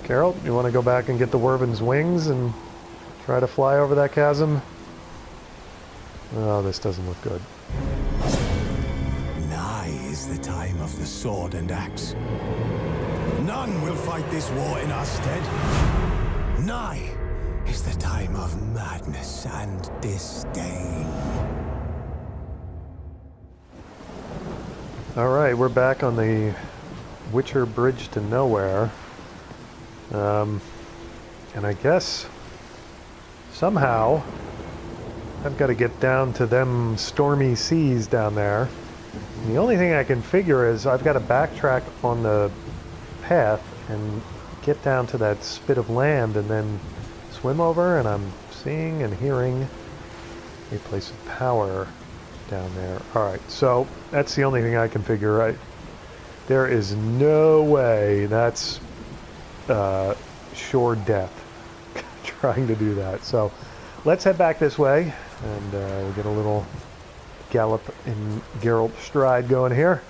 Geralt, you want to go back and get the Wyvern's wings and try to fly over that chasm? Oh, this doesn't look good. Nigh is the time of the sword and axe. None will fight this war in our stead. Nigh is the time of madness and disdain. Alright, we're back on the Witcher Bridge to Nowhere. And I guess somehow I've got to get down to them stormy seas down there. And the only thing I can figure is I've got to backtrack on the path and get down to that spit of land and then swim over, and I'm seeing and hearing a place of power down there. Alright, so that's the only thing I can figure out. There is no way that's sure death trying to do that. So let's head back this way, and we'll get a little gallop in Geralt stride going here.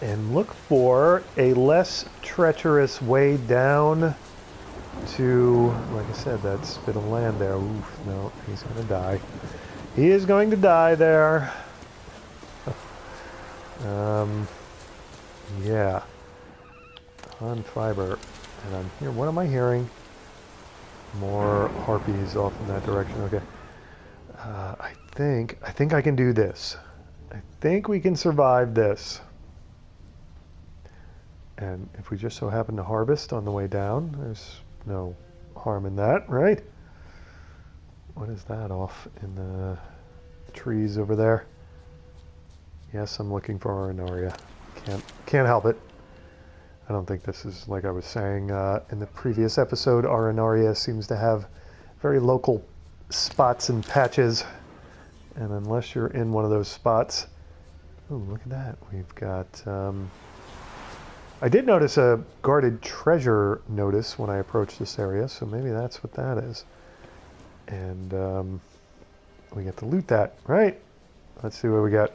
And look for a less treacherous way down to, like I said, that spit of land there. Oof, no, he's going to die. He is going to die there. Yeah. On fiber. And I'm here. What am I hearing? More harpies off in that direction. Okay. I think I can do this. I think we can survive this. And if we just so happen to harvest on the way down, there's no harm in that, right? What is that off in the trees over there? Yes, I'm looking for Arenoria. Can't help it. I don't think this is, like I was saying in the previous episode, Arenoria seems to have very local spots and patches. And unless you're in one of those spots... Ooh, look at that. We've got... I did notice a guarded treasure notice when I approached this area, so maybe that's what that is. And we get to loot that, right? Let's see what we got.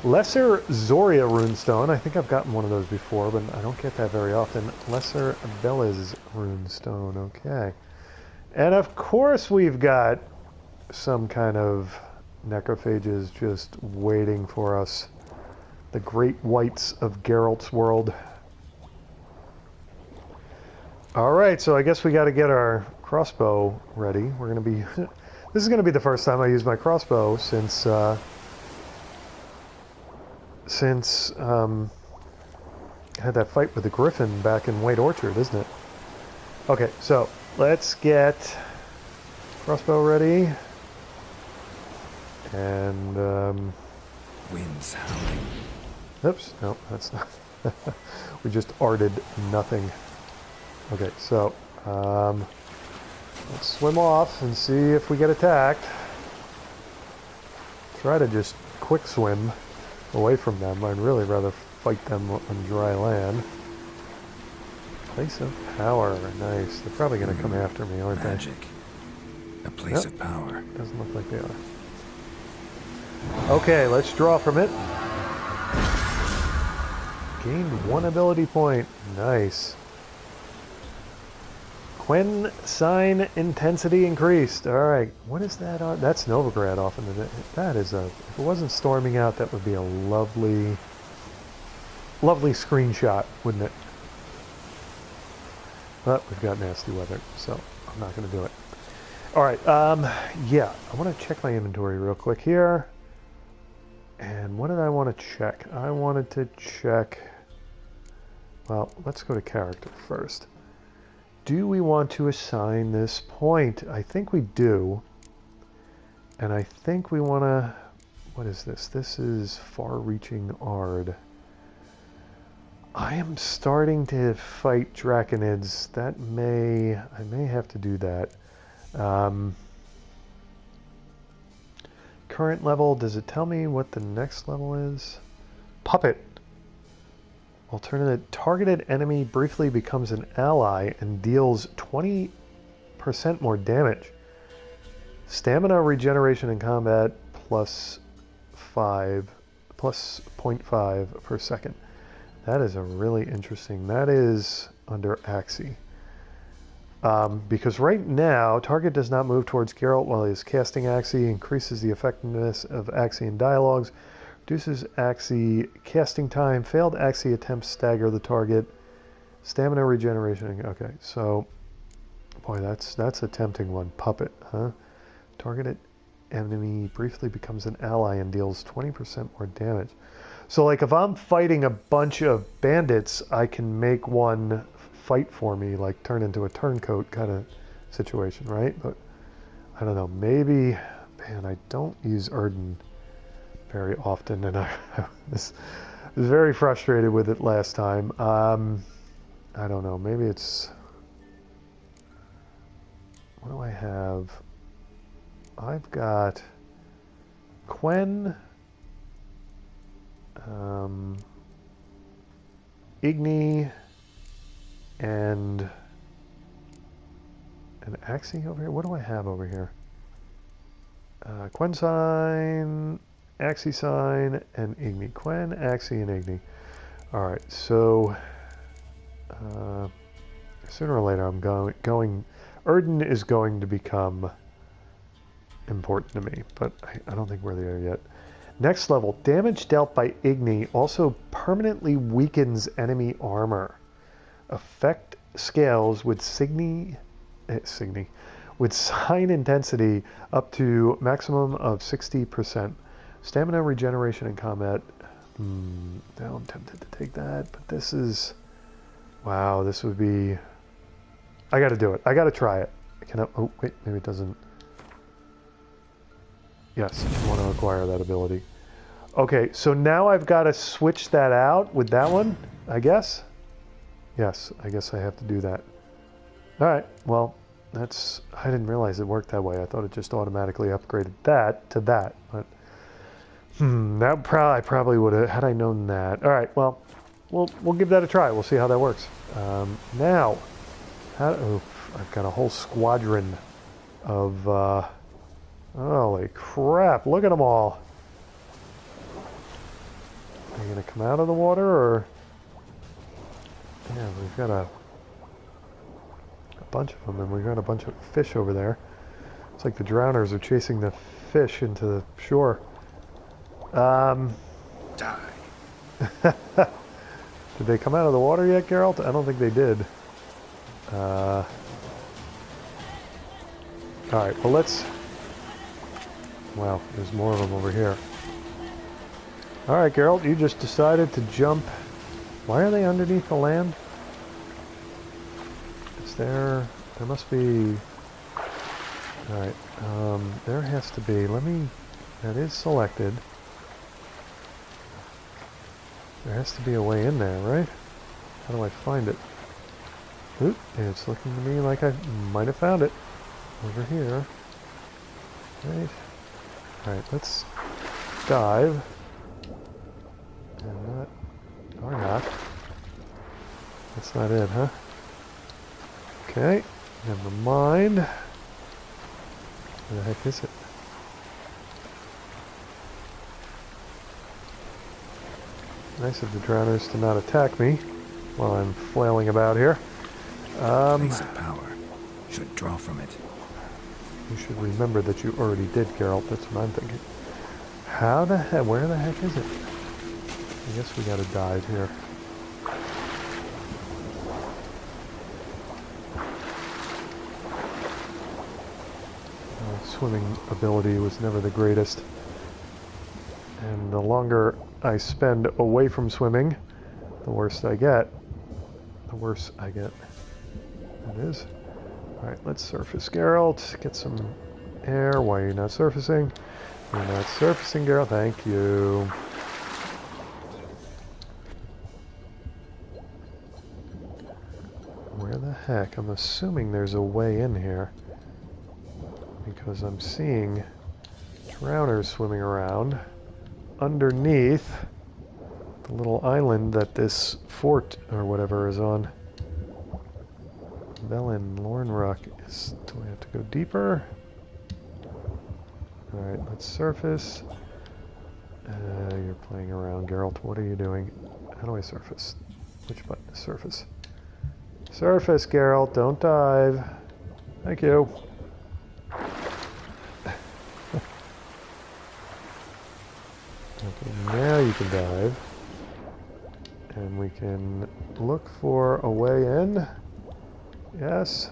Lesser Zoria runestone. I think I've gotten one of those before, but I don't get that very often. Lesser Bella's runestone. Okay. And of course we've got some kind of necrophages just waiting for us. The great whites of Geralt's world. Alright, so I guess we got to get our crossbow ready. We're going to be... This is going to be the first time I use my crossbow since I had that fight with the Griffin back in White Orchard, isn't it? Okay, so let's get crossbow ready. And Winds howling. Oops, no, that's not. We just arted nothing. Okay, so let's swim off and see if we get attacked. Try to just quick swim away from them. I'd really rather fight them on dry land. Place of power, nice. They're probably going to come after me, aren't they? Magic. A place of power. Doesn't look like they are. Okay, let's draw from it. Gained 1 ability point. Nice. Quen sign intensity increased. Alright, what is that on? That's Novigrad off in the... That is a... If it wasn't storming out, that would be a lovely... Lovely screenshot, wouldn't it? But we've got nasty weather, so I'm not going to do it. Alright, yeah. I want to check my inventory real quick here. And what did I want to check? I wanted to check... Well, let's go to character first. Do we want to assign this point? I think we do. And I think we want to... What is this? This is far-reaching Ard. I am starting to fight Draconids. That may... I may have to do that. Current level, does it tell me what the next level is? Puppet. Alternative, targeted enemy briefly becomes an ally and deals 20% more damage. Stamina regeneration in combat plus 0.5 per second. That is a really interesting... That is under Axie. Because right now, target does not move towards Geralt while he is casting Axie, increases the effectiveness of Axie in dialogues, reduces Axie casting time, failed Axie attempts stagger the target, stamina regeneration. Okay, so, boy, that's a tempting one. Puppet, huh? Targeted enemy briefly becomes an ally and deals 20% more damage. So, like, if I'm fighting a bunch of bandits, I can make one fight for me, like turn into a turncoat kind of situation, right? But I don't know, maybe, man, I don't use Erden very often, and I was very frustrated with it last time. I don't know, maybe it's, what do I have? I've got Quen, Igni, and an Axie over here. What do I have over here? Quen sign, Axie sign, and Igni. Quen, Axie, and Igni. Alright, so sooner or later I'm going Erden is going to become important to me, but I don't think we're there yet. Next level, damage dealt by Igni also permanently weakens enemy armor. Effect scales with with sign intensity up to maximum of 60%. Stamina regeneration in combat. Now I'm tempted to take that, but this is, wow, this would be, I gotta do it. I gotta try it. Can I, oh wait, maybe it doesn't. Yes, I want to acquire that ability. Okay, so now I've got to switch that out with that one, I guess. Yes, I guess I have to do that. Alright, well, that's... I didn't realize it worked that way. I thought it just automatically upgraded that to that. But, that I probably would have... Had I known that... Alright, well, we'll give that a try. We'll see how that works. Now, oh, I've got a whole squadron of... holy crap, look at them all. Are you going to come out of the water, or... Yeah, we've got a bunch of them, and we've got a bunch of fish over there. It's like the drowners are chasing the fish into the shore. Die. Did they come out of the water yet, Geralt? I don't think they did. Alright, well let's... Wow, there's more of them over here. Alright, Geralt, you just decided to jump. Why are they underneath the land? Is there must be... Alright, there has to be, that is selected. There has to be a way in there, right? How do I find it? Oop, it's looking to me like I might have found it. Over here. Right. Alright, let's dive. And not, or not. That's not it, huh? Okay, never mind. Where the heck is it? Nice of the drowners to not attack me while I'm flailing about here. Place of power should draw from it. You should remember that you already did, Geralt. That's what I'm thinking. How the heck? Where the heck is it? I guess we gotta dive here. My swimming ability was never the greatest. And the longer I spend away from swimming, the worse I get. The worse I get. It is. Alright, let's surface, Geralt. Get some air. Why are you not surfacing? You're not surfacing, Geralt. Thank you. Where the heck? I'm assuming there's a way in here. Because I'm seeing drowners swimming around underneath the little island that this fort or whatever is on. Velen Lornrock is... Do I have to go deeper? Alright, let's surface. You're playing around, Geralt. What are you doing? How do I surface? Which button is surface? Surface, Geralt, don't dive. Thank you. Okay, now you can dive. And we can look for a way in. Yes.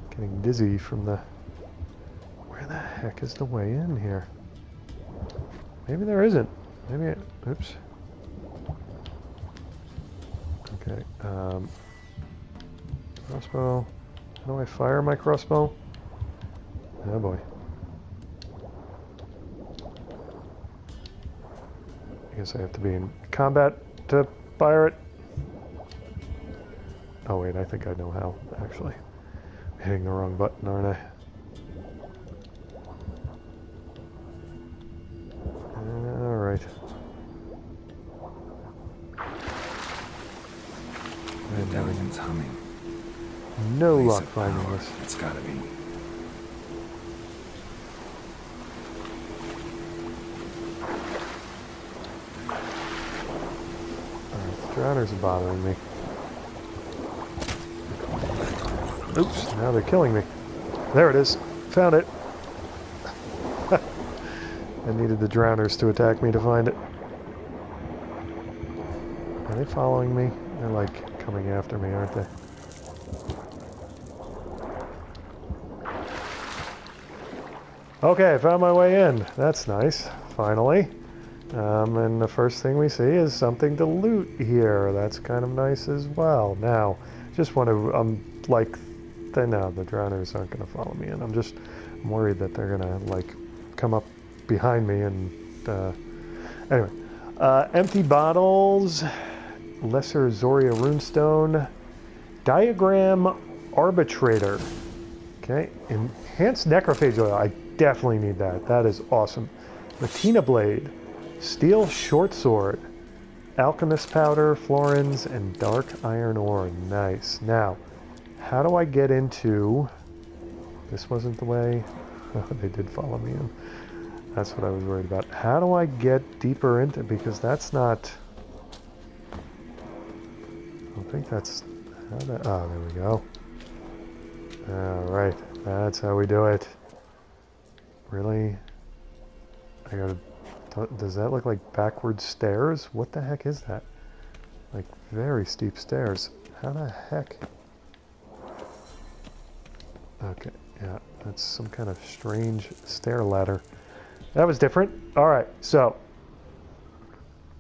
Getting dizzy from the... Where the heck is the way in here? Maybe there isn't. Maybe it... Oops. Okay. Crossbow. How do I fire my crossbow? Oh boy. I guess I have to be in combat to fire it. Oh wait, I think I know how, actually. I'm hitting the wrong button, aren't I? Alright. Medallion's humming. No Place luck of finding power. this. It's gotta be. Alright, the drowners are bothering me. Oops, now they're killing me. There it is. Found it. I needed the drowners to attack me to find it. Are they following me? They're like coming after me, aren't they? Okay, I found my way in. That's nice, finally. And the first thing we see is something to loot here. That's kind of nice as well. Now, just want to, no, the drowners aren't going to follow me in. I'm worried that they're going to, like, come up behind me and, anyway. Empty bottles, Lesser Zoria runestone, Diagram Arbitrator. Okay, Enhanced Necrophage Oil. I definitely need that. That is awesome. Latina Blade, Steel Short Sword, Alchemist Powder, Florins, and Dark Iron Ore. Nice. Now, how do I get into... This wasn't the way... Oh, they did follow me in. That's what I was worried about. How do I get deeper into... Because that's not... I don't think that's... Oh, there we go. Alright, that's how we do it. Really? I gotta... Does that look like backward stairs? What the heck is that? Like, very steep stairs. How the heck? Okay, yeah, that's some kind of strange stair ladder. That was different. Alright, so...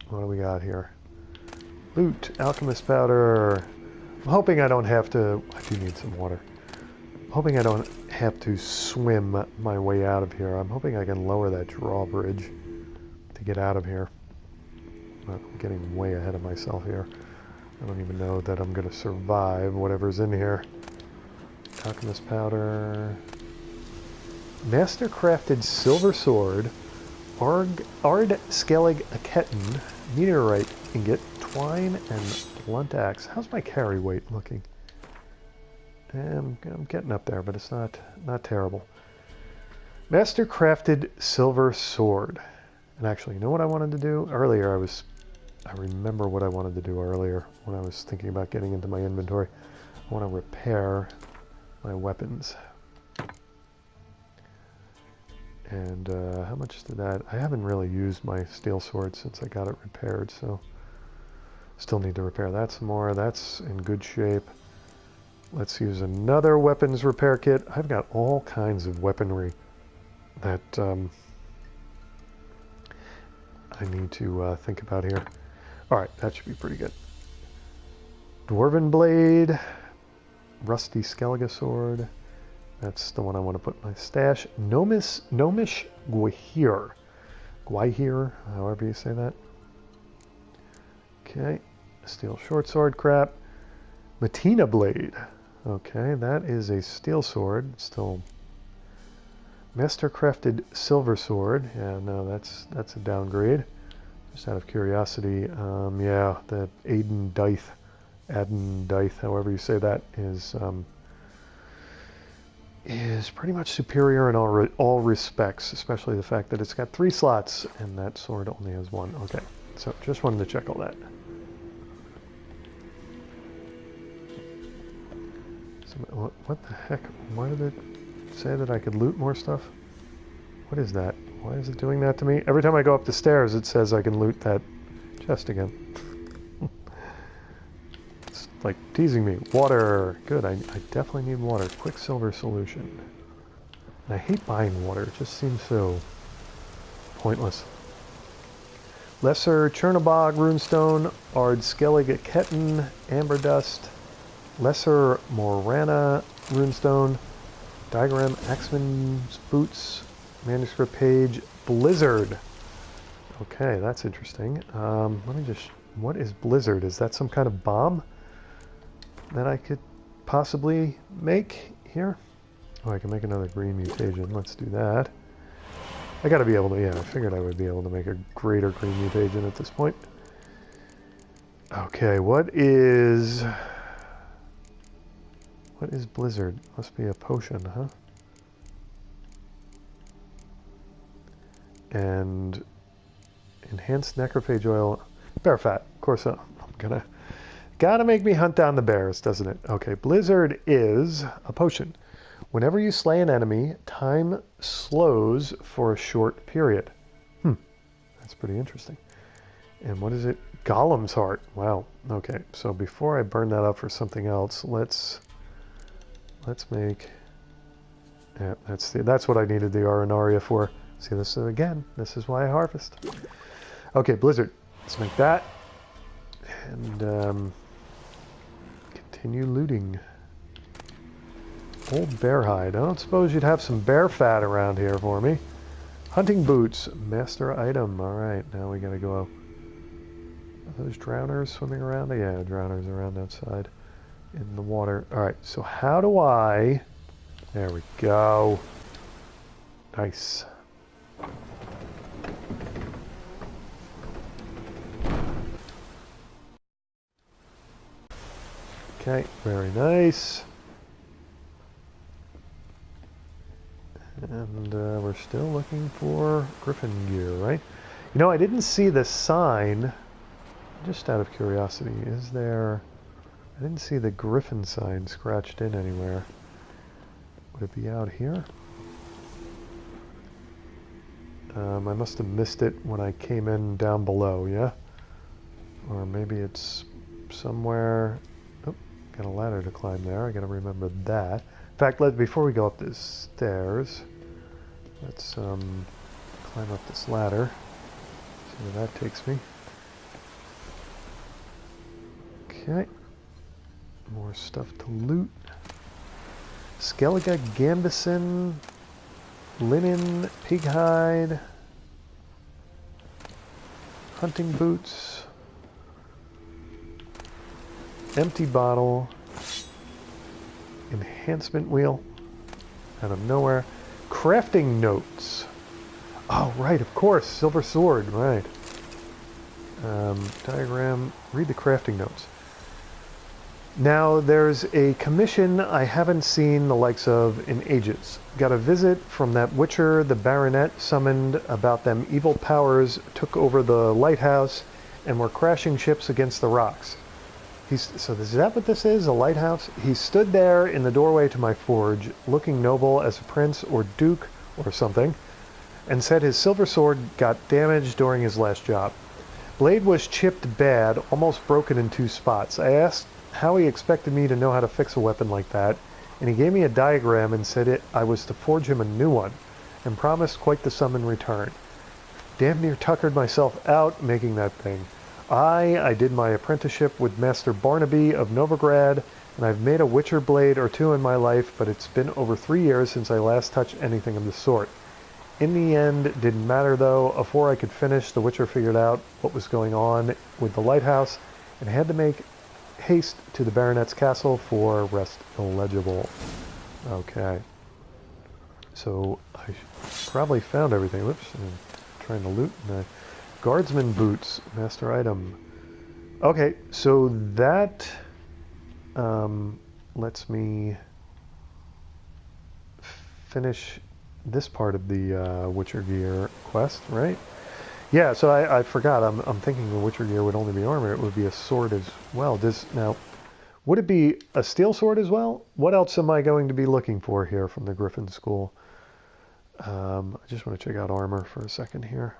What do we got here? Loot, alchemist powder. I'm hoping I don't have to... I do need some water. I'm hoping I don't have to swim my way out of here. I'm hoping I can lower that drawbridge to get out of here. I'm getting way ahead of myself here. I don't even know that I'm going to survive whatever's in here. Alchemist powder. Mastercrafted silver sword. Ard Skellig Aketon. Meteorite ingot. Twine and blunt axe. How's my carry weight looking? I'm getting up there, but it's not terrible. Mastercrafted silver sword. And actually, you know what I wanted to do? Earlier, I remember what I wanted to do earlier when I was thinking about getting into my inventory. I want to repair my weapons. And how much did that... I haven't really used my steel sword since I got it repaired, so... Still need to repair that some more. That's in good shape. Let's use another weapons repair kit. I've got all kinds of weaponry that I need to think about here. Alright, that should be pretty good. Dwarven blade. Rusty Skellige sword. That's the one I want to put in my stash. Gnomish Gwahir. Gwahir, however you say that. Okay. Steel short sword crap. Matina blade. Okay, that is a steel sword. Still mastercrafted silver sword. Yeah, no, that's a downgrade. Just out of curiosity, yeah, the Aden Dyth, however you say that, is is pretty much superior in all respects, especially the fact that it's got 3 slots and that sword only has 1. Okay, so just wanted to check all that. So, what the heck? Why did it say that I could loot more stuff? What is that? Why is it doing that to me? Every time I go up the stairs, it says I can loot that chest again. It's like teasing me. Water. Good, I definitely need water. Quicksilver solution. And I hate buying water. It just seems so pointless. Lesser Chernobog runestone, Ard Skellig Ketten, Amber Dust, Lesser Morana runestone, Diagram Axeman's Boots, Manuscript Page, Blizzard. Okay, that's interesting. Let me just... What is Blizzard? Is that some kind of bomb that I could possibly make here? Oh, I can make another green mutation. Let's do that. I gotta be able to... Yeah, I figured I would be able to make a greater green mutagen at this point. Okay, what is Blizzard? Must be a potion, huh? And enhanced necrophage oil, bear fat. Of course, I'm gotta make me hunt down the bears, doesn't it? Okay, Blizzard is a potion. Whenever you slay an enemy, time slows for a short period. That's pretty interesting. And what is it? Golem's heart. Wow. Okay, so before I burn that up for something else, let's make. Yeah, that's what I needed the Arenaria for. See, this again. This is why I harvest. Okay, Blizzard. Let's make that. And continue looting. Old bear hide. I don't suppose you'd have some bear fat around here for me. Hunting boots. Master item. Alright, now we gotta go. Are those drowners swimming around? Yeah, drowners around outside in the water. Alright, so how do I... There we go. Nice. Okay, very nice. And we're still looking for Griffin gear, right? You know, I didn't see the sign, just out of curiosity. Is there... I didn't see the Griffin sign scratched in anywhere. Would it be out here? I must have missed it when I came in down below, yeah? Or maybe it's somewhere... Oh, got a ladder to climb there. I gotta remember that. In fact, before we go up the stairs, let's climb up this ladder. See where that takes me. Okay. More stuff to loot. Skellige Gambison, linen, pig hide, hunting boots, empty bottle, enhancement wheel, out of nowhere, crafting notes. Oh, right, of course, silver sword, right. Diagram, read the crafting notes. Now, there's a commission I haven't seen the likes of in ages. Got a visit from that witcher the baronet summoned about them evil powers took over the lighthouse and were crashing ships against the rocks. So is that what this is, a lighthouse? He stood there in the doorway to my forge, looking noble as a prince or duke or something, and said his silver sword got damaged during his last job. Blade was chipped bad, almost broken in 2 spots. I asked how he expected me to know how to fix a weapon like that, and he gave me a diagram and said I was to forge him a new one, and promised quite the sum in return. Damn near tuckered myself out making that thing. I did my apprenticeship with Master Barnaby of Novigrad, and I've made a witcher blade or 2 in my life, but it's been over 3 years since I last touched anything of the sort. In the end, it didn't matter though. Before I could finish, the witcher figured out what was going on with the lighthouse, and had to make haste to the baronet's castle for rest illegible. Okay. So I probably found everything. Whoops. I'm trying to loot. Guardsman boots. Master item. Okay. So that lets me finish this part of the Witcher gear quest, right? Yeah, so I forgot. I'm thinking the Witcher gear would only be armor. It would be a sword as well. Now, would it be a steel sword as well? What else am I going to be looking for here from the Griffin School? I just want to check out armor for a second here.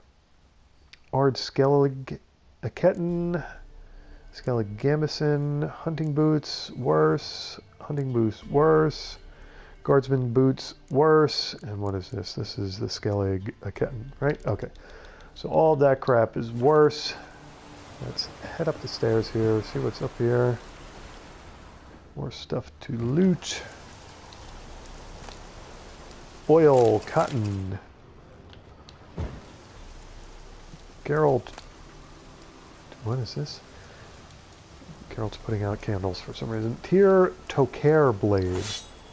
Ard Skellig, Aketon, Skelligamison, hunting boots, worse. Hunting boots, worse. Guardsman boots, worse. And what is this? This is the Skellig Aketon, right? Okay. So all that crap is worse. Let's head up the stairs here, see what's up here. More stuff to loot. Oil, cotton. Geralt. What is this? Geralt's putting out candles for some reason. Tyr Tokair blade.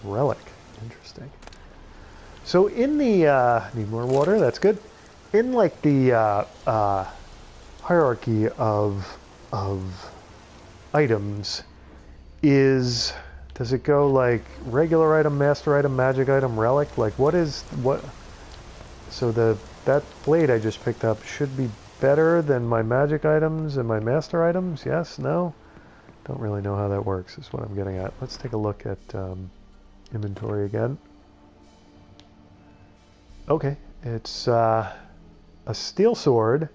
Relic. Interesting. So in the... need more water, that's good. In like the hierarchy of items, does it go like regular item, master item, magic item, relic? Like what? So that blade I just picked up should be better than my magic items and my master items? Yes? No? Don't really know how that works is what I'm getting at. Let's take a look at inventory again. Okay, it's a steel sword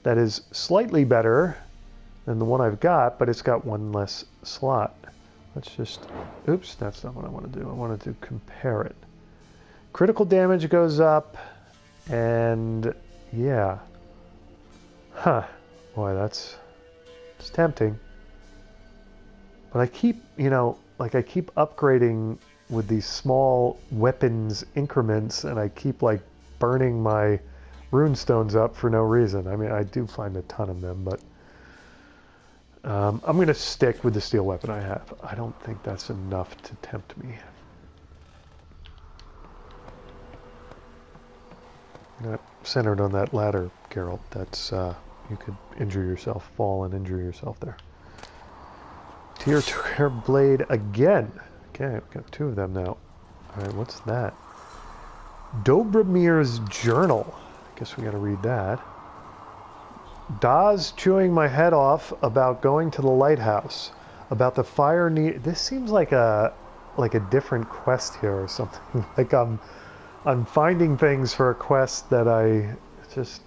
that is slightly better than the one I've got, but it's got one less slot. Let's just... Oops, that's not what I want to do. I wanted to compare it. Critical damage goes up, and yeah. Huh. Boy, it's tempting. But I keep, I keep upgrading with these small weapons increments, and I keep, like, burning my runestones up for no reason. I mean, I do find a ton of them, but I'm going to stick with the steel weapon I have. I don't think that's enough to tempt me. Not centered on that ladder, Geralt. That's, you could injure yourself, fall and injure yourself there. Tyr Tokair blade again. Okay, we've got two of them now. Alright, what's that? Dobromir's journal. I guess we gotta read that. Daz chewing my head off about going to the lighthouse. About the fire need. This seems like a different quest here or something. Like I'm finding things for a quest that it's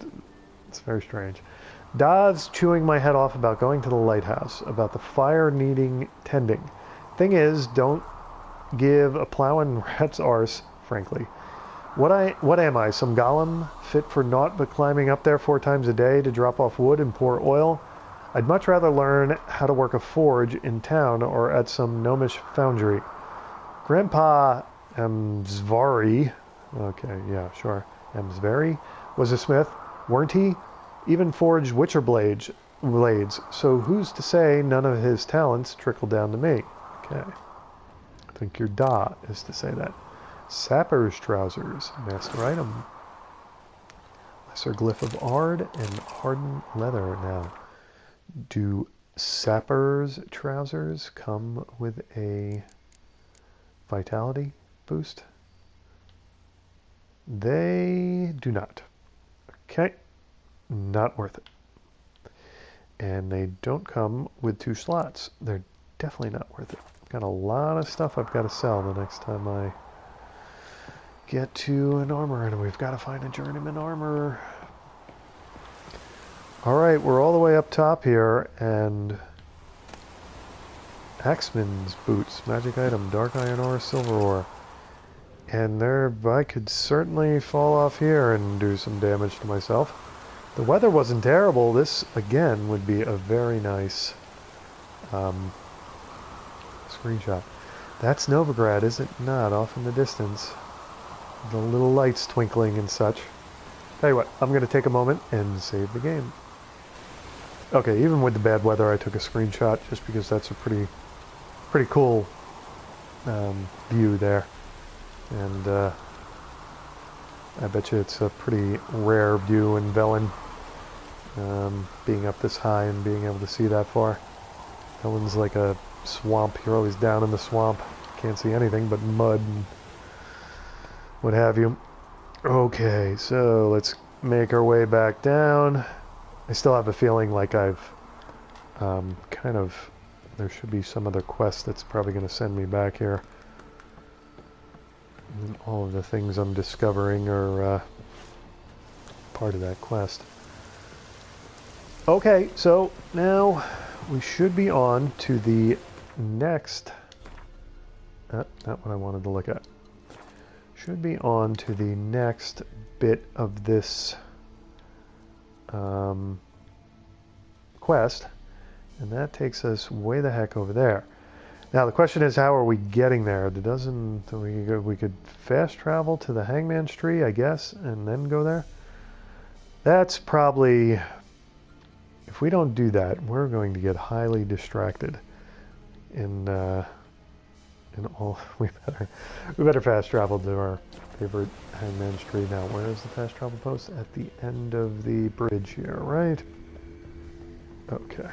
very strange. Daz chewing my head off about going to the lighthouse. About the fire needing tending. Thing is, don't give a plowing rat's arse, frankly. What am I, some golem fit for naught but climbing up there 4 times a day to drop off wood and pour oil? I'd much rather learn how to work a forge in town or at some gnomish foundry. Grandpa Amsvari, okay, yeah, sure, Amsvari, was a smith, weren't he? Even forged witcher blades, so who's to say none of his talents trickle down to me? Okay. I think your Da is to say that. Sapper's trousers, master item. Lesser glyph of Ard and hardened leather. Now, do Sapper's trousers come with a vitality boost? They do not. Okay, not worth it. And they don't come with 2 slots. They're definitely not worth it. Got a lot of stuff I've got to sell the next time I get to an armor, and we've got to find a journeyman armor. Alright, we're all the way up top here, and Axeman's boots, magic item, dark iron ore, silver ore. And I could certainly fall off here and do some damage to myself. The weather wasn't terrible. This, again, would be a very nice screenshot. That's Novigrad, is it not? Off in the distance. The little lights twinkling and such. Tell you what, I'm going to take a moment and save the game. Okay, even with the bad weather, I took a screenshot just because that's a pretty cool view there. And I bet you it's a pretty rare view in Velen, being up this high and being able to see that far. Velen's like a swamp. You're always down in the swamp. Can't see anything but mud and what have you. Okay, so let's make our way back down. I still have a feeling like I've kind of... There should be some other quest that's probably going to send me back here. And all of the things I'm discovering are part of that quest. Okay, so now we should be on to the next... not what I wanted to look at. Should be on to the next bit of this quest, and that takes us way the heck over there. Now the question is, how are we getting there? We could fast travel to the Hangmans Tree, I guess, and then go there? That's probably... If we don't do that, we're going to get highly distracted in all... We better fast travel to our favorite Hangman's Tree. Now, where is the fast travel post? At the end of the bridge here, right? Okay.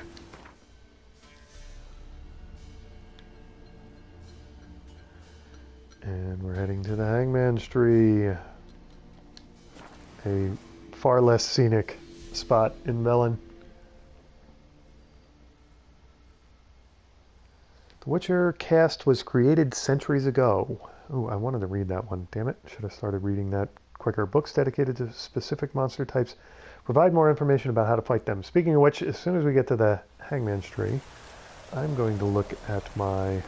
And we're heading to the Hangman's Tree. A far less scenic spot in Velen. The Witcher cast was created centuries ago. Oh, I wanted to read that one. Damn it. Should have started reading that quicker. Books dedicated to specific monster types provide more information about how to fight them. Speaking of which, as soon as we get to the Hangman's Tree, I'm going to look at my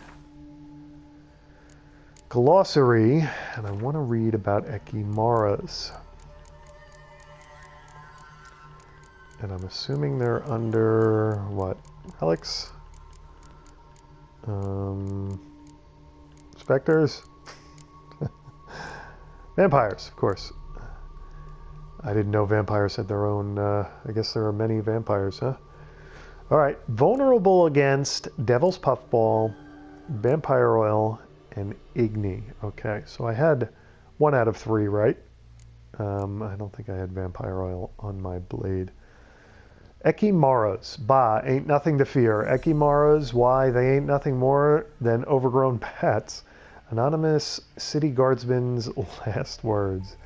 glossary, and I want to read about Ekimaras. And I'm assuming they're under, what, relics? Specters? Vampires, of course. I didn't know vampires had their own, I guess there are many vampires, huh? Alright, vulnerable against Devil's Puffball, Vampire Oil, and Igni. Okay, so I had 1 out of 3, right? I don't think I had Vampire Oil on my blade. Ekimaras. Bah, ain't nothing to fear. Ekimaras, why, they ain't nothing more than overgrown bats. Anonymous city guardsman's last words.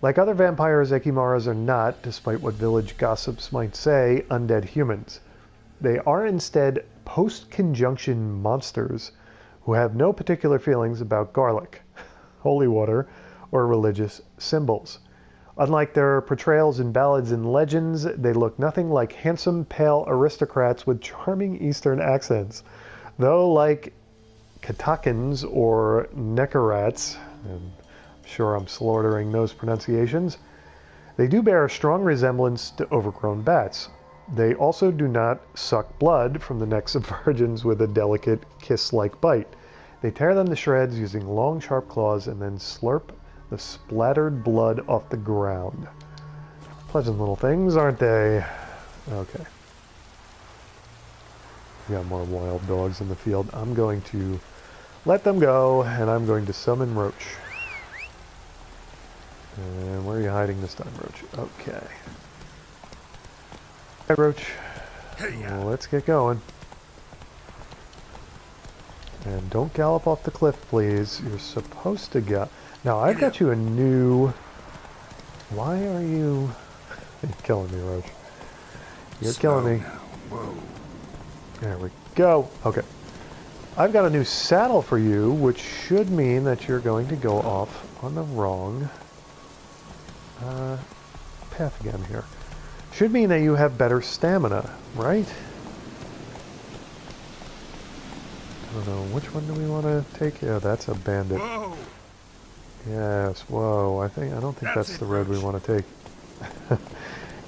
Like other vampires, Ekimaras are not, despite what village gossips might say, undead humans. They are instead post-conjunction monsters who have no particular feelings about garlic, holy water, or religious symbols. Unlike their portrayals in ballads and legends, they look nothing like handsome, pale aristocrats with charming Eastern accents. Though like Katakans or Nekarats, and I'm sure I'm slaughtering those pronunciations, they do bear a strong resemblance to overgrown bats. They also do not suck blood from the necks of virgins with a delicate kiss-like bite. They tear them to shreds using long, sharp claws and then slurp the splattered blood off the ground. Pleasant little things, aren't they? Okay. We got more wild dogs in the field. I'm going to let them go, and I'm going to summon Roach. And where are you hiding this time, Roach? Okay. Hi, Roach. Well, let's get going. And don't gallop off the cliff, please. You're supposed to go... Now, I've got you a new... Why are you... You're killing me, Roach. You're killing me. Whoa. There we go. Okay. I've got a new saddle for you, which should mean that you're going to go off on the wrong path again here. Should mean that you have better stamina, right? I don't know. Which one do we want to take? Yeah, that's a bandit. Whoa. Yes, whoa. I don't think that's the road we want to take.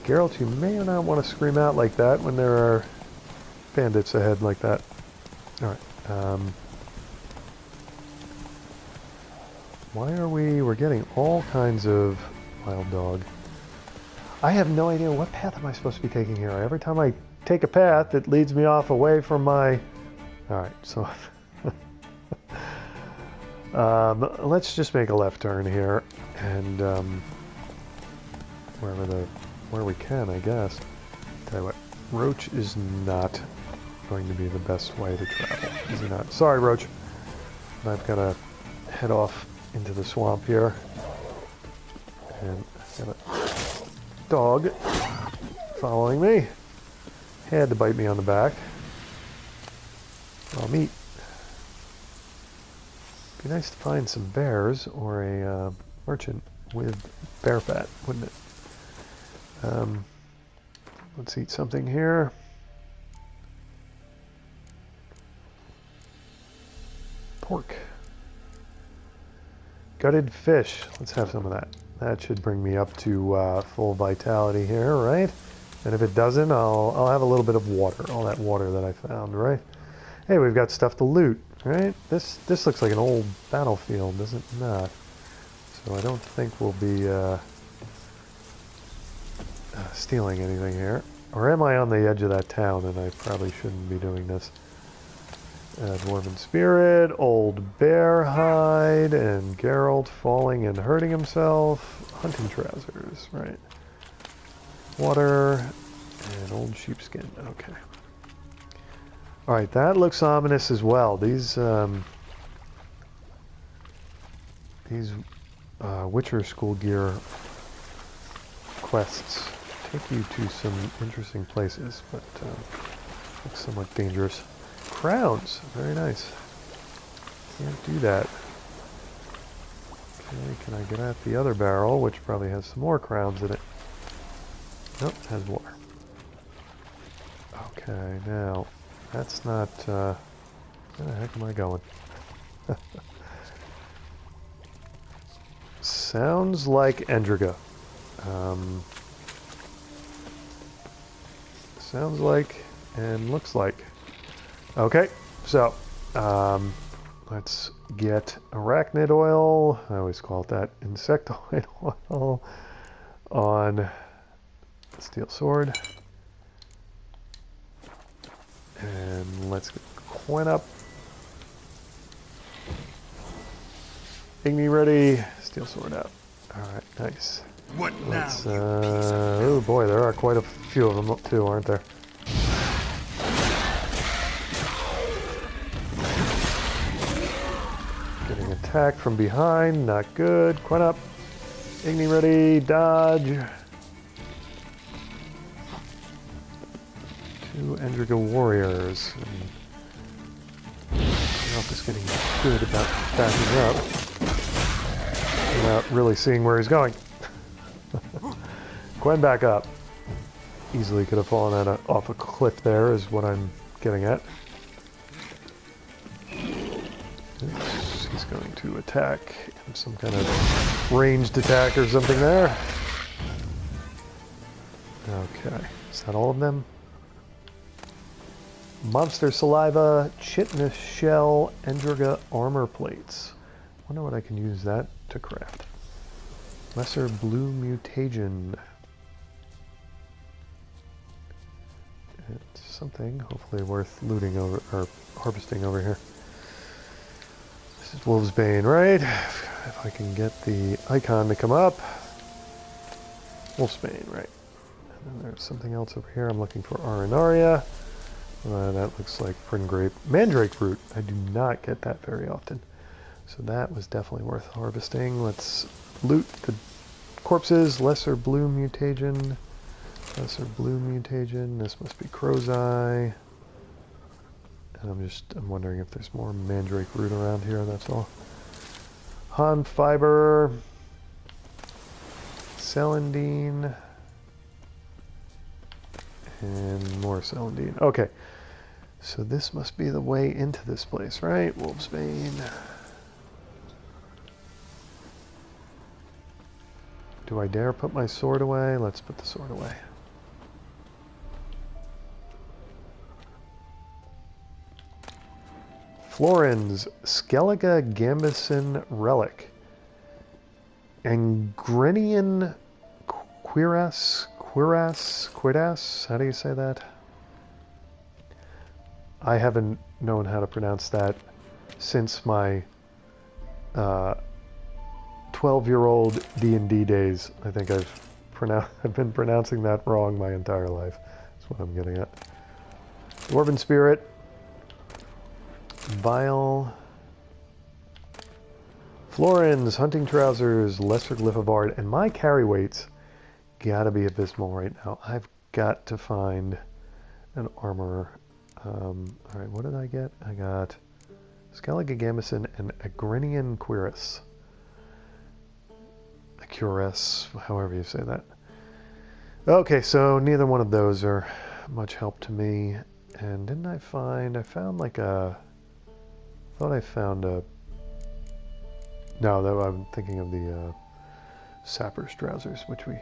Geralt, you may or not want to scream out like that when there are bandits ahead like that. Alright. Why are we're getting all kinds of wild dog. I have no idea what path am I supposed to be taking here. Every time I take a path, it leads me off away from my... Alright, so... let's just make a left turn here, and where we can, I guess. Tell you what, Roach is not going to be the best way to travel, is he not? Sorry, Roach. I've got to head off into the swamp here. And I've got a dog following me. Had to bite me on the back. Raw meat. Be nice to find some bears or a merchant with bear fat, wouldn't it? Let's eat something here. Pork. Gutted fish. Let's have some of that. That should bring me up to full vitality here, right? And if it doesn't, I'll have a little bit of water. All that water that I found, right? Hey, we've got stuff to loot, right? This looks like an old battlefield, does it not? So I don't think we'll be stealing anything here. Or am I on the edge of that town and I probably shouldn't be doing this? Dwarven Spirit, Old Bear Hide, and Geralt falling and hurting himself. Hunting Trousers, right. Water, and Old Sheepskin, okay. Alright, that looks ominous as well. These Witcher School Gear quests take you to some interesting places, but looks somewhat dangerous. Crowns, very nice. Can't do that. Okay, can I get at the other barrel, which probably has some more crowns in it? Nope, has water. Okay, now, that's not, where the heck am I going? Sounds like Endriga. Sounds like, and looks like. Okay, so, let's get arachnid oil, I always call it that, insectoid oil, on steel sword. And let's get Quen up. Igni ready, steel sword out. Alright, nice. What Let's, now? oh boy, there are quite a few of them too, aren't there? Getting attacked from behind, not good. Quen up. Igni ready, dodge. Two Endriga warriors. Geralt is getting good about backing up without really seeing where he's going. Quen back up. Easily could have fallen off a cliff there, is what I'm getting at. Oops, he's going to attack. Some kind of ranged attack or something there. Okay, is that all of them? Monster Saliva, Chitinous Shell, Endriga Armor Plates. Wonder what I can use that to craft. Lesser Blue Mutagen. It's something hopefully worth looting over, or harvesting over here. This is Wolfsbane, right? If I can get the icon to come up. Wolfsbane, right. And then there's something else over here. I'm looking for Arenaria. That looks like Pringrape. Mandrake root. I do not get that very often. So that was definitely worth harvesting. Let's loot the corpses. Lesser Blue Mutagen. Lesser Blue Mutagen. This must be Crow's Eye. And I'm wondering if there's more Mandrake root around here, that's all. Han Fiber. Celandine. And more Celandine. Okay. So this must be the way into this place, right? Wolfsbane. Do I dare put my sword away? Let's put the sword away. Florin's Skellige Gambison Relic. Angrenian Quiras, how do you say that? I haven't known how to pronounce that since my 12-year-old D&D days. I think I've been pronouncing that wrong my entire life. That's what I'm getting at. Dwarven Spirit. Vile. Florins, hunting trousers, lesser glyph of art, and my carry weights gotta be abysmal right now. I've got to find an armor. Alright, what did I get? I got Scalagamison and Agrinian Cuirass. A cuirass, however you say that. Okay, so neither one of those are much help to me. And didn't I found like a... I thought I found a... No, though I'm thinking of the sapper's trousers, which we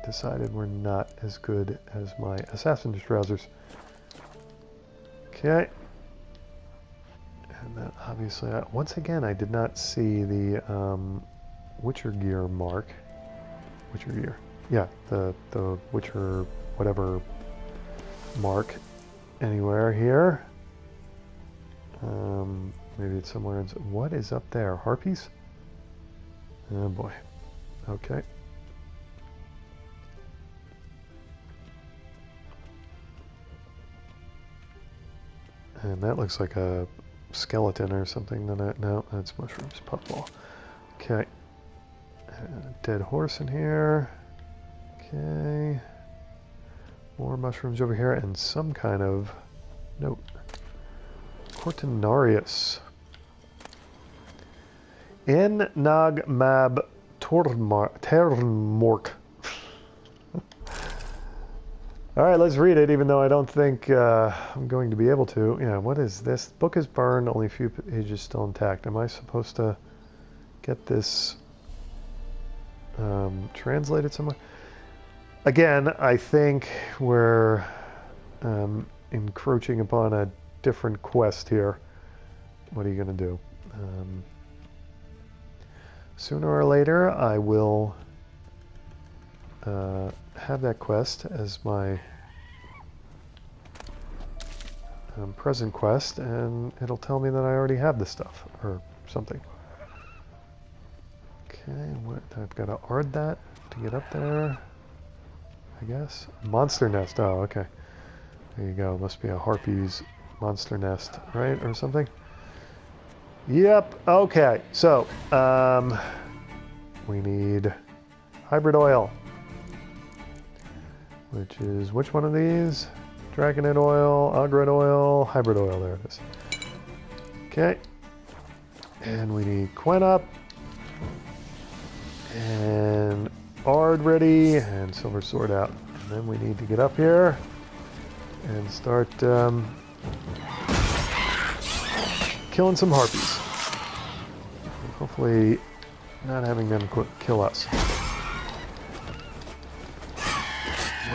decided were not as good as my assassin's trousers. Okay. And then obviously, once again, I did not see the Witcher gear mark. Witcher gear. Yeah, the Witcher whatever mark anywhere here. Maybe it's somewhere in... What is up there? Harpies? Oh boy. Okay. And that looks like a skeleton or something. No, that's mushrooms. Puffball. Okay. Dead horse in here. Okay. More mushrooms over here and some kind of note. Cortinarius. In Nag Mab Ternmork. Alright, let's read it, even though I don't think I'm going to be able to. Yeah, what is this? The book is burned, only a few pages still intact. Am I supposed to get this translated somewhere? Again, I think we're encroaching upon a different quest here. What are you going to do? Sooner or later, I will have that quest as my present quest, and it'll tell me that I already have this stuff, or something. Okay, I've got to ard that to get up there, I guess. Monster nest, oh, okay. There you go, must be a harpy's monster nest, right, or something? Yep, okay, so, we need hybrid oil. Which is, which one of these? Dragonite oil, Ogret oil, hybrid oil, there it is. Okay. And we need Quen up. And Ard ready, and Silver Sword out. And then we need to get up here and start killing some harpies. Hopefully not having them kill us.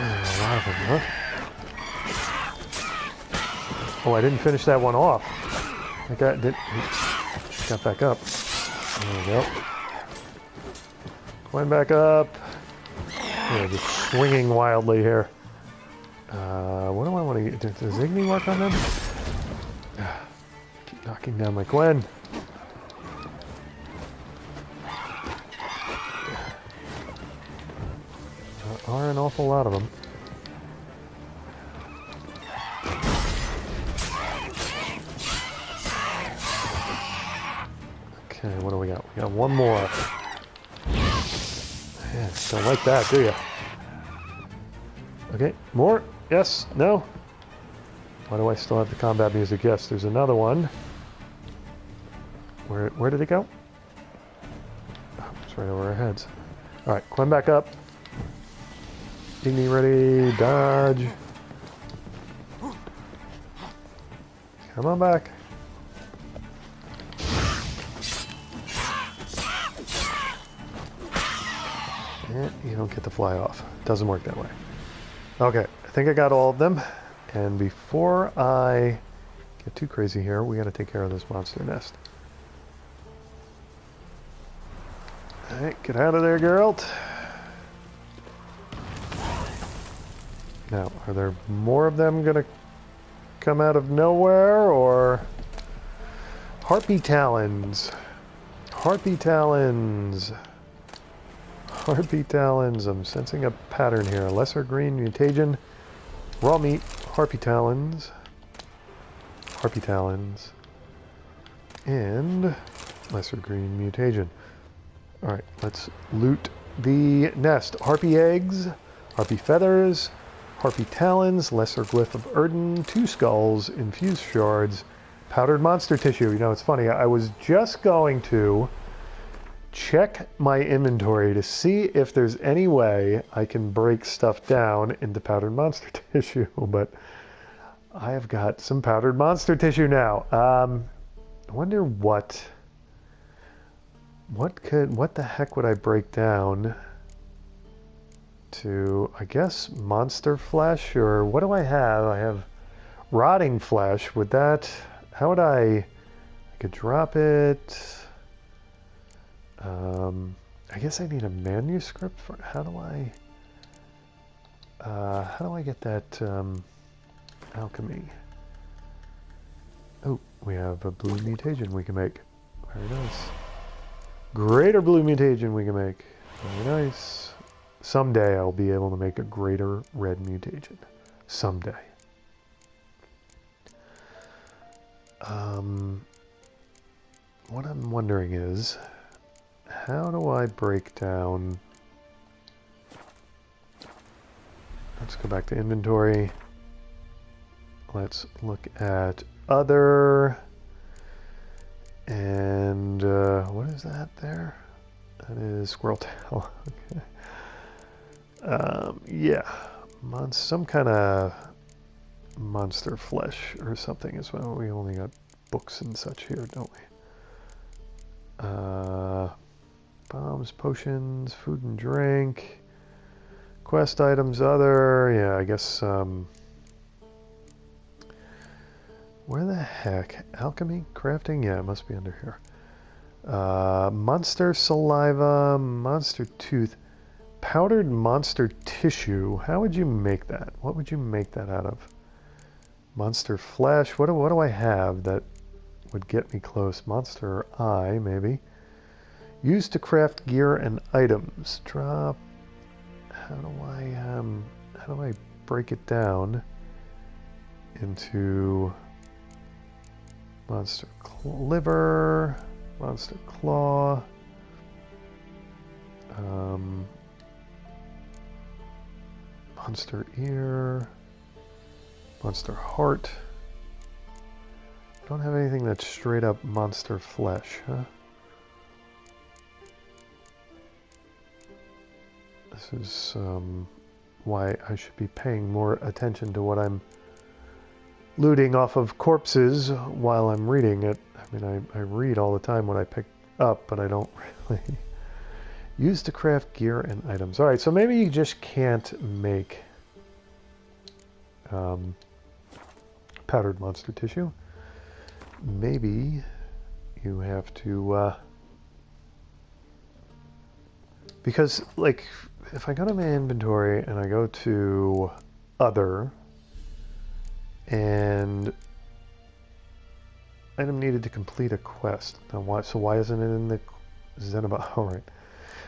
A lot of them, huh? Oh, I didn't finish that one off. I got back up. There we go. Going back up. Yeah, just swinging wildly here. What do I want to get? Does Igni work on them? Keep knocking down my Gwen. There are an awful lot of them. Okay, what do we got? We got one more. Man, don't like that, do you? Okay, more? Yes? No? Why do I still have the combat music? Yes, there's another one. Where did it go? Oh, it's right over our heads. Alright, climb back up. Igni ready, dodge. Come on back. And you don't get to fly off. Doesn't work that way. Okay, I think I got all of them. And before I get too crazy here, we gotta take care of this monster nest. Alright, get out of there, Geralt. Now, are there more of them gonna come out of nowhere, or... Harpy talons. Harpy talons. Harpy talons. I'm sensing a pattern here. Lesser green mutagen. Raw meat. Harpy talons. Harpy talons. And Lesser green mutagen. Alright, let's loot the nest. Harpy eggs, harpy feathers, harpy talons, lesser glyph of Erden, 2 skulls, infused shards, powdered monster tissue. You know, it's funny, I was just going to check my inventory to see if there's any way I can break stuff down into powdered monster tissue, but I have got some powdered monster tissue now. I wonder what the heck would I break down to, I guess, monster flesh, or what do I have? I have rotting flesh. Would that, how would I could drop it. I guess I need a manuscript for, how do I get that, alchemy? Oh, we have a blue mutation we can make. Very nice. Greater blue mutation we can make. Very nice. Someday I'll be able to make a greater red mutation. Someday. What I'm wondering is, how do I break down... Let's go back to inventory. Let's look at other... And what is that there? That is squirrel tail. Okay. Yeah, some kind of monster flesh or something as well. We only got books and such here, don't we? Bombs, potions, food and drink, quest items, other. Yeah, I guess. Where the heck? Alchemy? Crafting? Yeah, it must be under here. Monster saliva, monster tooth, powdered monster tissue. How would you make that? What would you make that out of? Monster flesh. What do I have that would get me close? Monster eye, maybe. Used to craft gear and items. Drop. How do I break it down into... Monster liver, monster claw, monster ear, monster heart. Don't have anything that's straight up monster flesh, huh? This is why I should be paying more attention to what I'm looting off of corpses while I'm reading it. I mean, I read all the time what I pick up, but I don't really use to craft gear and items. All right, so maybe you just can't make powdered monster tissue. Maybe you have to, because, like, if I go to my inventory and I go to other, and item needed to complete a quest. Now why, so why isn't it in the Zenobah? All right.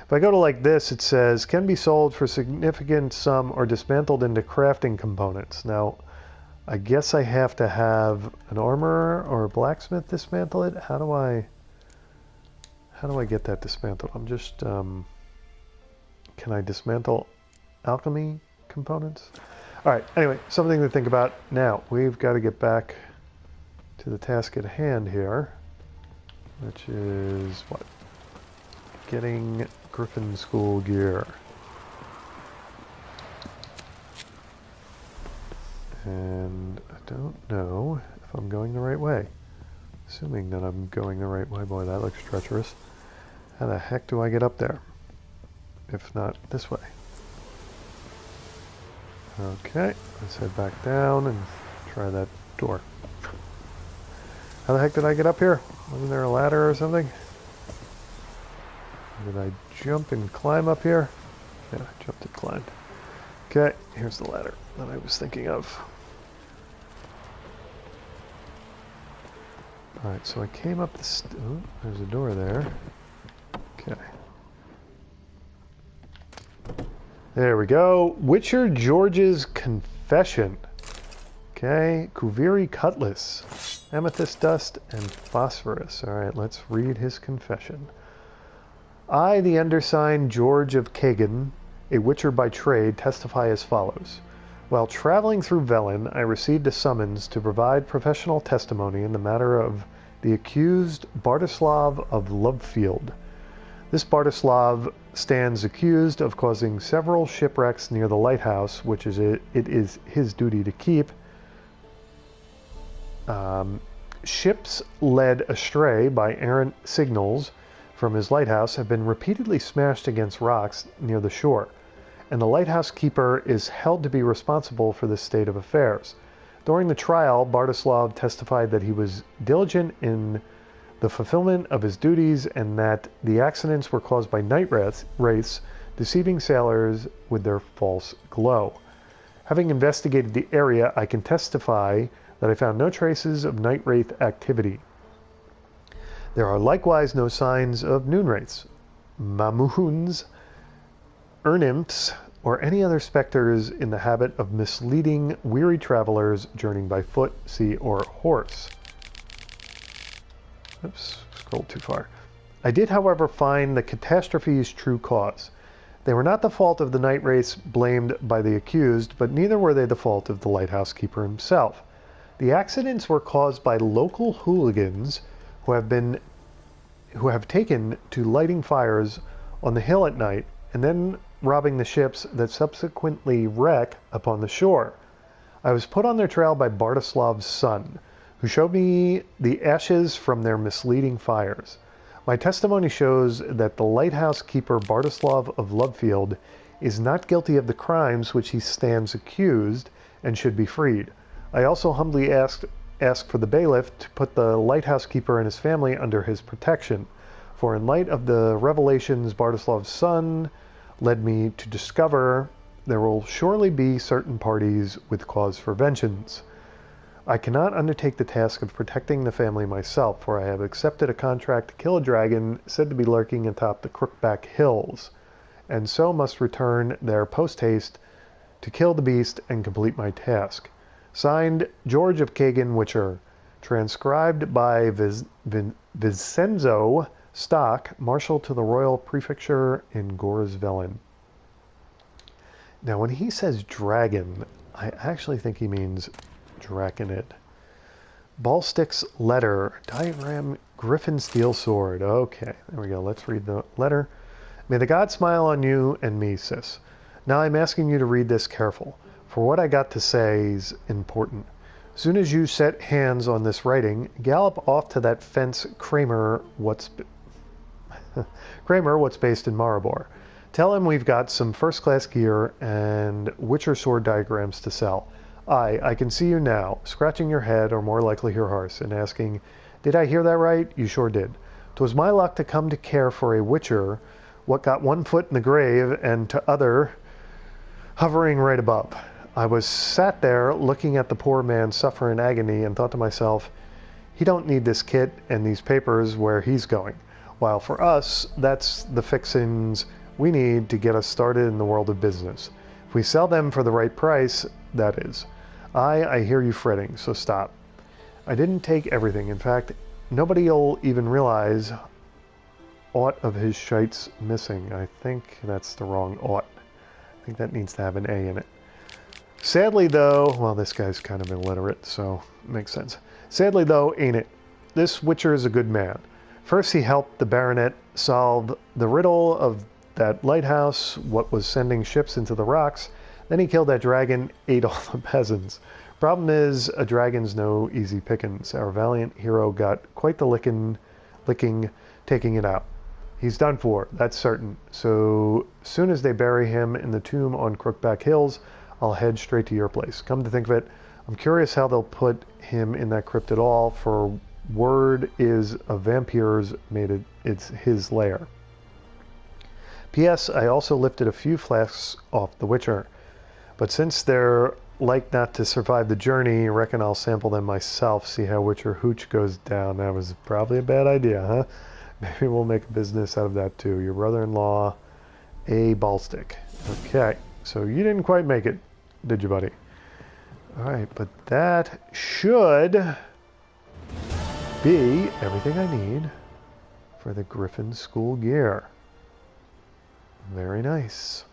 If I go to like this, it says, can be sold for significant sum or dismantled into crafting components. Now, I guess I have to have an armorer or a blacksmith dismantle it. How do I get that dismantled? I'm just, can I dismantle alchemy components? All right, anyway, something to think about. Now, we've got to get back to the task at hand here, which is what? Getting Griffin School gear. And I don't know if I'm going the right way. Assuming that I'm going the right way. Boy, that looks treacherous. How the heck do I get up there? If not this way. Okay, let's head back down and try that door. How the heck did I get up here? Wasn't there a ladder or something? Did I jump and climb up here? Yeah, I jumped and climbed. Okay, here's the ladder that I was thinking of. Alright, so I came up the oh, there's a door there. Okay. There we go. Witcher George's Confession. Okay, Kuviri Cutlass. Amethyst dust and phosphorus. All right, let's read his confession. I, the undersigned George of Kagan, a witcher by trade, testify as follows. While traveling through Velen, I received a summons to provide professional testimony in the matter of the accused Bartislav of Lovefield. This Bartislav stands accused of causing several shipwrecks near the lighthouse, which it is his duty to keep. Ships led astray by errant signals from his lighthouse have been repeatedly smashed against rocks near the shore, and the lighthouse keeper is held to be responsible for this state of affairs. During the trial, Bartislav testified that he was diligent in the fulfillment of his duties and that the accidents were caused by night wraiths deceiving sailors with their false glow. Having investigated the area, I can testify that I found no traces of night wraith activity. There are likewise no signs of noon wraiths, mamoons, urnimphs, or any other specters in the habit of misleading weary travelers journeying by foot, sea, or horse. Oops, scrolled too far. I did, however, find the catastrophe's true cause. They were not the fault of the night wraiths blamed by the accused, but neither were they the fault of the lighthouse keeper himself. The accidents were caused by local hooligans who have taken to lighting fires on the hill at night and then robbing the ships that subsequently wreck upon the shore. I was put on their trail by Bartislav's son, who showed me the ashes from their misleading fires. My testimony shows that the lighthouse keeper Bartislav of Lovefield is not guilty of the crimes which he stands accused and should be freed. I also humbly ask for the bailiff to put the lighthouse keeper and his family under his protection, for in light of the revelations Bartislav's son led me to discover, there will surely be certain parties with cause for vengeance. I cannot undertake the task of protecting the family myself, for I have accepted a contract to kill a dragon said to be lurking atop the Crookback Hills, and so must return there post-haste to kill the beast and complete my task. Signed, George of Kagan, Witcher. Transcribed by Vincenzo Stock, Marshal to the Royal Prefecture in Gorsvelen. Now, when he says dragon, I actually think he means draconid. Ballstick's letter. Diagram Griffin Steel Sword. Okay, there we go. Let's read the letter. May the God smile on you and me, sis. Now I'm asking you to read this careful, for what I got to say is important. Soon as you set hands on this writing, gallop off to that fence Kramer, what's based in Maribor. Tell him we've got some first-class gear and Witcher sword diagrams to sell. I can see you now, scratching your head, or more likely your horse, and asking, did I hear that right? You sure did. 'Twas my luck to come to care for a Witcher, what got one foot in the grave and t'other hovering right above. I was sat there looking at the poor man suffer in agony and thought to myself, he don't need this kit and these papers where he's going. While for us, that's the fixings we need to get us started in the world of business. If we sell them for the right price, that is. I hear you fretting, so stop. I didn't take everything. In fact, nobody'll even realize aught of his shites missing. I think that's the wrong aught. I think that needs to have an A in it. Sadly, though, well, this guy's kind of illiterate, so it makes sense. Sadly, though, ain't it? This Witcher is a good man. First, he helped the baronet solve the riddle of that lighthouse, what was sending ships into the rocks. Then he killed that dragon, ate all the peasants. Problem is, a dragon's no easy pickings. Our valiant hero got quite the licking taking it out. He's done for, that's certain. So soon as they bury him in the tomb on Crookback Hills, I'll head straight to your place. Come to think of it, I'm curious how they'll put him in that crypt at all, for word is a vampires made it's his lair. P.S. I also lifted a few flasks off the Witcher, but since they're like not to survive the journey, I reckon I'll sample them myself, see how Witcher hooch goes down. That was probably a bad idea, huh? Maybe we'll make a business out of that too. Your brother-in-law, a ballstick. Okay, so you didn't quite make it, did you, buddy? All right, but that should B, everything I need for the Griffin School gear. Very nice.